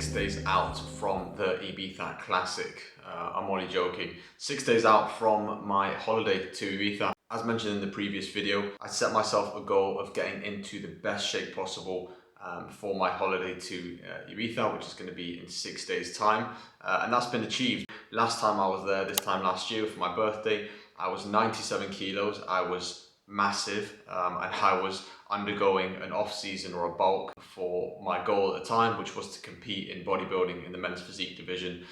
6 days out from the Ibiza Classic. I'm only joking. 6 days out from my holiday to Ibiza. As mentioned in the previous video, I set myself a goal of getting into the best shape possible for my holiday to Ibiza, which is going to be in 6 days time, and that's been achieved. Last time I was there, this time last year for my birthday, I was 97 kilos. I was massive, and I was undergoing an off-season or a bulk for my goal at the time, which was to compete in bodybuilding in the men's physique division.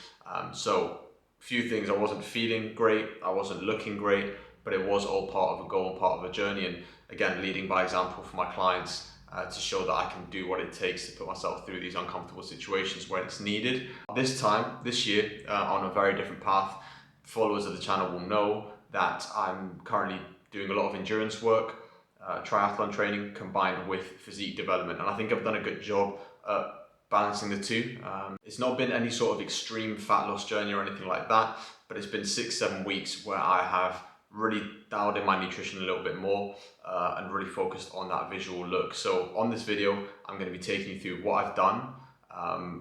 So a few things: I wasn't feeling great, I wasn't looking great, but it was all part of a goal and part of a journey, and again, leading by example for my clients to show that I can do what it takes to put myself through these uncomfortable situations when it's needed. This year, on a very different path. Followers of the channel will know that I'm currently doing a lot of endurance work, triathlon training combined with physique development, and I think I've done a good job at balancing the two. It's not been any sort of extreme fat loss journey or anything like that, but it's been 6-7 weeks where I have really dialed in my nutrition a little bit more and really focused on that visual look. So on this video, I'm going to be taking you through what I've done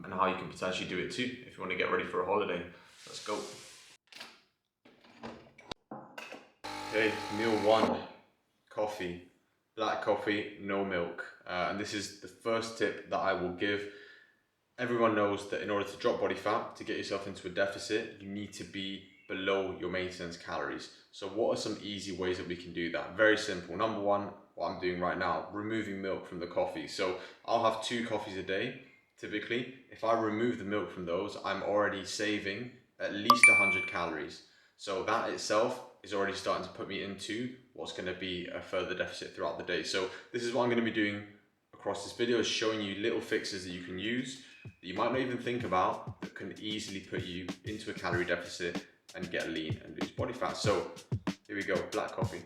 and how you can potentially do it too if you want to get ready for a holiday. Let's go. Okay, meal one, coffee. Black coffee, no milk. And this is the first tip that I will give. Everyone knows that in order to drop body fat, to get yourself into a deficit, you need to be below your maintenance calories. So what are some easy ways that we can do that? Very simple. Number one, what I'm doing right now, removing milk from the coffee. So I'll have 2 coffees a day, typically. If I remove the milk from those, I'm already saving at least 100 calories. So that itself is already starting to put me into what's going to be a further deficit throughout the day. So this is what I'm going to be doing across this video, is showing you little fixes that you can use that you might not even think about, that can easily put you into a calorie deficit and get lean and lose body fat. So here we go, black coffee.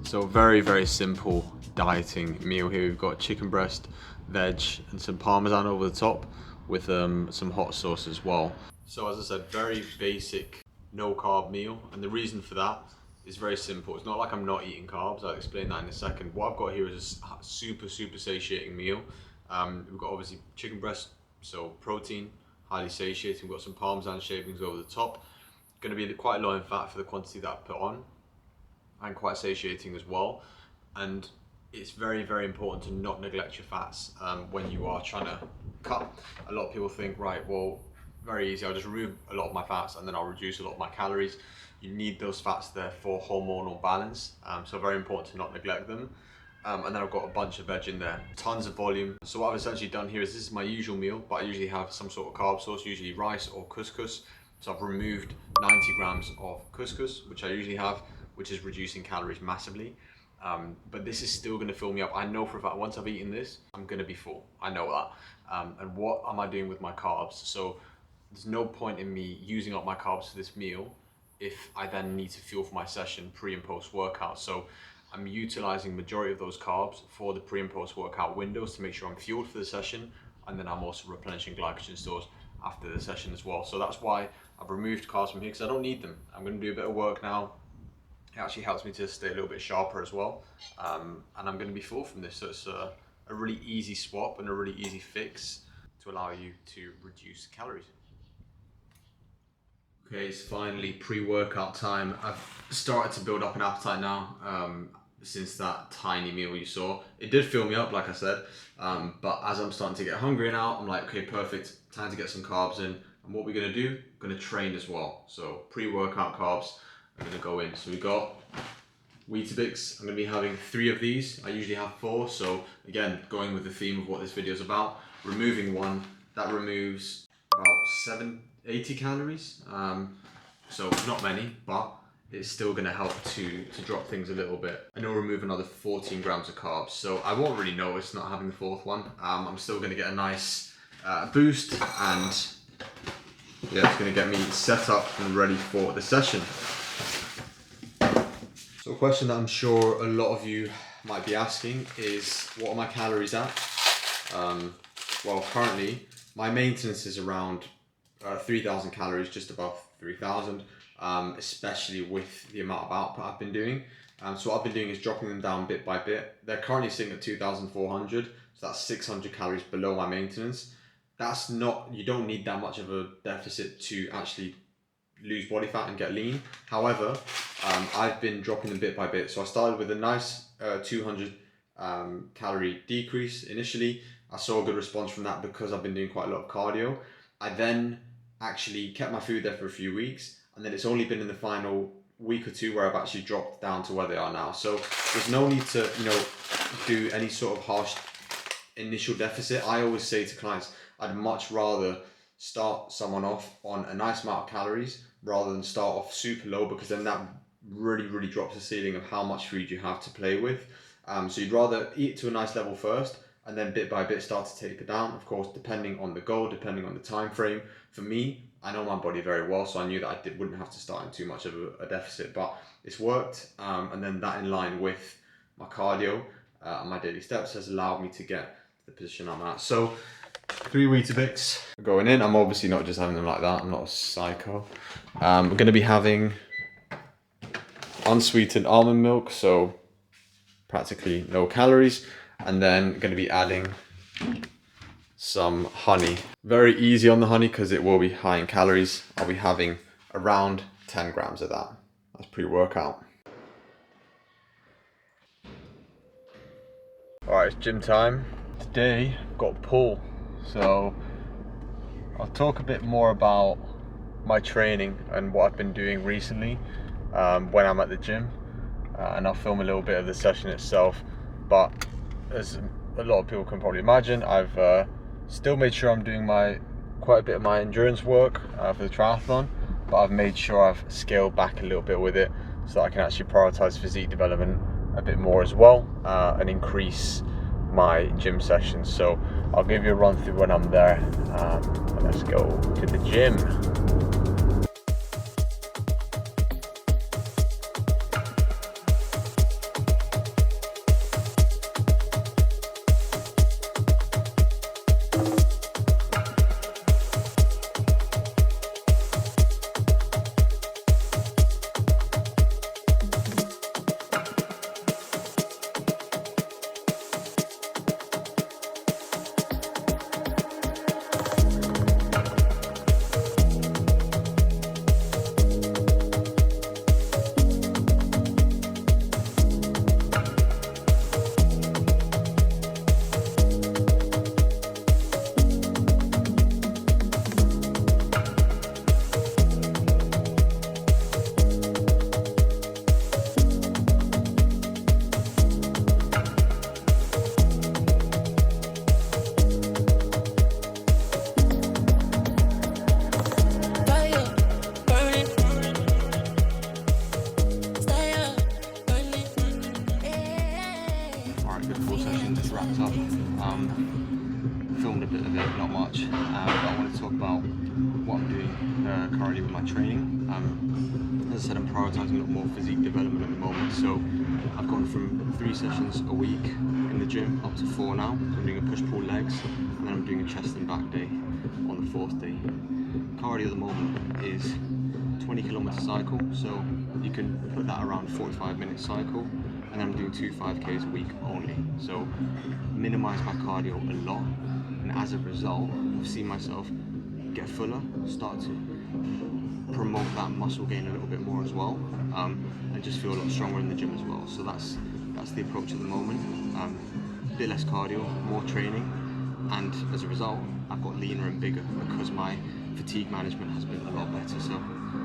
So very simple dieting meal here. We've got chicken breast, veg, and some parmesan over the top with some hot sauce as well. So as I said, very basic, no carb meal, and the reason for that is very simple. It's not like I'm not eating carbs. I'll explain that in a second. What I've got here is a super satiating meal. We've got obviously chicken breast, so protein, highly satiating. We've got some parmesan shavings over the top. Going to be quite low in fat for the quantity that I've put on, and quite satiating as well. And it's very important to not neglect your fats when you are trying to cut. A lot of people think, right, well, very easy, I'll just remove a lot of my fats and then I'll reduce a lot of my calories. You need those fats there for hormonal balance, so very important to not neglect them. And then I've got a bunch of veg in there, tons of volume. So what I've essentially done here is, this is my usual meal, but I usually have some sort of carb source, usually rice or couscous. So I've removed 90 grams of couscous, which I usually have, which is reducing calories massively. But this is still going to fill me up. I know for a fact once I've eaten this, I'm going to be full. I know that. And what am I doing with my carbs? So there's no point in me using up my carbs for this meal if I then need to fuel for my session pre and post workout. So I'm utilizing majority of those carbs for the pre and post workout windows to make sure I'm fueled for the session, and then I'm also replenishing glycogen stores after the session as well. So that's why I've removed carbs from here, because I don't need them. I'm going to do a bit of work now. It actually helps me to stay a little bit sharper as well, and I'm going to be full from this. So it's a really easy swap and a really easy fix to allow you to reduce calories. Okay, it's finally pre-workout time. I've started to build up an appetite now since that tiny meal you saw. It did fill me up, like I said, but as I'm starting to get hungry now, I'm like, okay, perfect, time to get some carbs in. And what we're going to do, we're going to train as well. So pre-workout carbs, I'm going to go in. So we got Weetabix. I'm going to be having 3 of these. I usually have 4. So again, going with the theme of what this video is about, removing one, that removes about 80 calories. So not many, but it's still going to help to drop things a little bit. And it'll remove another 14 grams of carbs. So I won't really notice not having the 4th one. I'm still going to get a nice boost, and Yeah, it's going to get me set up and ready for the session. So a question that I'm sure a lot of you might be asking is, what are my calories at? Well, currently my maintenance is around 3,000 calories, just above 3,000, especially with the amount of output I've been doing. So what I've been doing is dropping them down bit by bit. They're currently sitting at 2,400, so that's 600 calories below my maintenance. That's not, you don't need that much of a deficit to actually lose body fat and get lean. However, I've been dropping them bit by bit. So I started with a nice 200 calorie decrease initially. I saw a good response from that because I've been doing quite a lot of cardio. I then actually kept my food there for a few weeks, and then it's only been in the final week or two where I've actually dropped down to where they are now. So there's no need to, do any sort of harsh initial deficit. I always say to clients, I'd much rather start someone off on a nice amount of calories rather than start off super low, because then that really drops the ceiling of how much food you have to play with. So you'd rather eat to a nice level first and then bit by bit start to taper down, of course, depending on the goal, depending on the time frame. For me, I know my body very well, so I knew that I wouldn't have to start in too much of a deficit, but it's worked. And then that, in line with my cardio and my daily steps, has allowed me to get to the position I'm at. So 3 Weetabix going in. I'm obviously not just having them like that. I'm not a psycho. We're going to be having unsweetened almond milk, so practically no calories, and then going to be adding some honey. Very easy on the honey because it will be high in calories. I'll be having around 10 grams of that. That's pre-workout. Alright, it's gym time. Today I've got pull, so I'll talk a bit more about my training and what I've been doing recently when I'm at the gym, and I'll film a little bit of the session itself. But as a lot of people can probably imagine, I've still made sure I'm doing quite a bit of my endurance work for the triathlon, but I've made sure I've scaled back a little bit with it so that I can actually prioritize physique development a bit more as well, and increase my gym sessions. So I'll give you a run through when I'm there. Let's go to the gym. Filmed a bit of it, not much, but I want to talk about what I'm doing currently with my training. As I said, I'm prioritising a lot more physique development at the moment, so I've gone from 3 sessions a week in the gym up to 4 now. So I'm doing a push-pull legs, and then I'm doing a chest and back day on the 4th day. Cardio at the moment is 20 kilometre cycle, so you can put that around 45-minute cycle, and I'm doing 2 5Ks a week only. So minimise my cardio a lot, and as a result, I've seen myself get fuller, start to promote that muscle gain a little bit more as well, and just feel a lot stronger in the gym as well. So that's the approach at the moment. A bit less cardio, more training, and as a result, I've got leaner and bigger because my fatigue management has been a lot better. So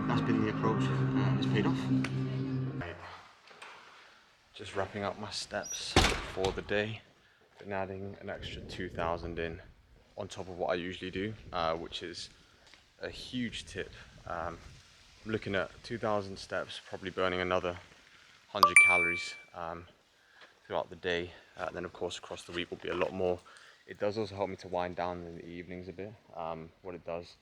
that's been the approach, and it's paid off. Just wrapping up my steps for the day, been adding an extra 2,000 in on top of what I usually do, which is a huge tip. I'm looking at 2,000 steps, probably burning another 100 calories throughout the day. Then of course across the week will be a lot more. It does also help me to wind down in the evenings a bit. What it does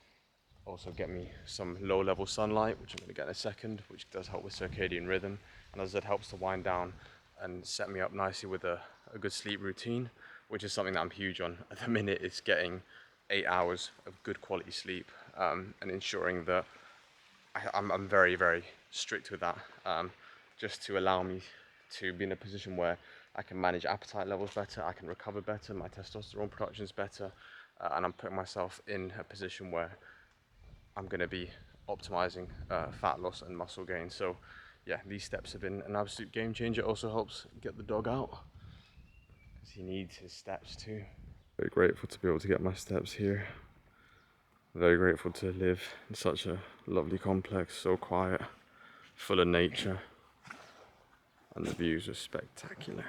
also get me some low level sunlight, which I'm going to get in a second, which does help with circadian rhythm. And as I said, helps to wind down and set me up nicely with a good sleep routine, which is something that I'm huge on at the minute. Is getting 8 hours of good quality sleep, and ensuring that I'm very, very strict with that, just to allow me to be in a position where I can manage appetite levels better, I can recover better, my testosterone production is better, and I'm putting myself in a position where I'm going to be optimizing fat loss and muscle gain. So yeah, these steps have been an absolute game changer. It also helps get the dog out, because he needs his steps too. Very grateful to be able to get my steps here. Very grateful to live in such a lovely complex, so quiet, full of nature, and the views are spectacular.